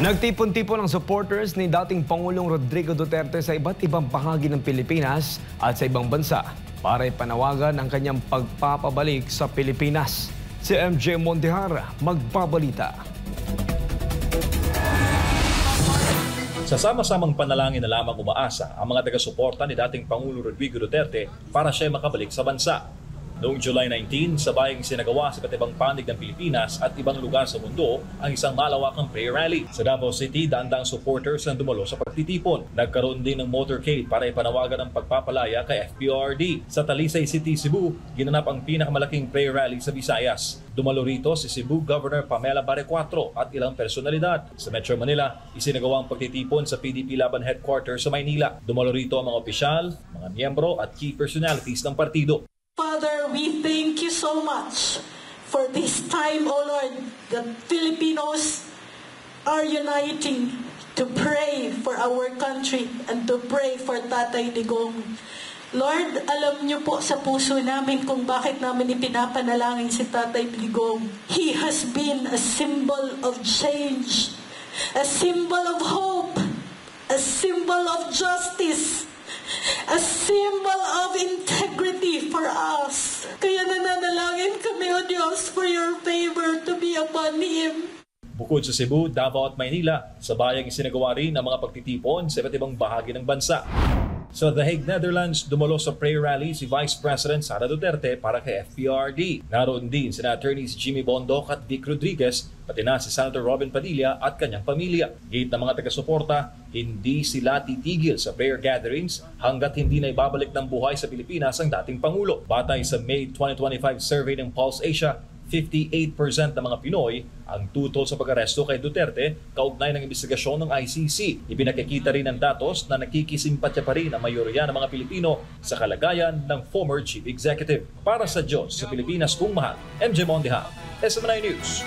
Nagtipon-tipon ang supporters ni dating Pangulong Rodrigo Duterte sa iba't ibang bahagi ng Pilipinas at sa ibang bansa para ipanawagan ang kanyang pagpapabalik sa Pilipinas. Si MJ Mondihar magbabalita. Sa sama-samang panalangin na lamang umaasa ang mga taga-suporta ni dating Pangulo Rodrigo Duterte para siya makabalik sa bansa. Noong July 19, sabayang sinagawa sa iba't ibang panig ng Pilipinas at ibang lugar sa mundo ang isang malawakang prayer rally. Sa Davao City, daang-daang supporters ang dumalo sa pagtitipon. Nagkaroon din ng motorcade para ipanawagan ang pagpapalaya kay FPRD. Sa Talisay City, Cebu, ginanap ang pinakamalaking prayer rally sa Visayas. Dumalo rito si Cebu Governor Pamela Barecuatro at ilang personalidad. Sa Metro Manila, isinagawa ang pagtitipon sa PDP Laban Headquarters sa Maynila. Dumalo rito ang mga opisyal, mga miyembro at key personalities ng partido. Father, we thank you so much for this time, O Lord, that Filipinos are uniting to pray for our country and to pray for Tatay Digong. Lord, alam niyo po sa puso namin kung bakit namin ipinapanalangin si Tatay Digong. He has been a symbol of change, a symbol of hope, a symbol of justice, a symbol of integrity for us. Kaya nananalangin kami, O Diyos, for your favor to be upon him. Bukod sa Cebu, Davao at Maynila, sabayang isinagawa rin ang mga pagtitipon sa iba't ibang bahagi ng bansa. Sa The Hague, Netherlands, dumalo sa prayer rally si Vice President Sara Duterte para kay FPRD. Naroon din sina attorneys Jimmy Bondoc at Vic Rodriguez, pati na si Senator Robin Padilla at kanyang pamilya. Gate ng mga taga-suporta, hindi sila titigil sa prayer gatherings hanggat hindi na ibabalik ng buhay sa Pilipinas ang dating Pangulo. Batay sa May 2025 survey ng Pulse Asia, 58% ng mga Pinoy ang tutol sa pag-aresto kay Duterte kaugnay ng investigasyon ng ICC. Ipinakikita rin ng datos na nakikisimpatya pa rin ang mayorya ng mga Pilipino sa kalagayan ng former Chief Executive. Para sa Diyos sa Pilipinas kung mahal, MJ Mondihar, SMNI News.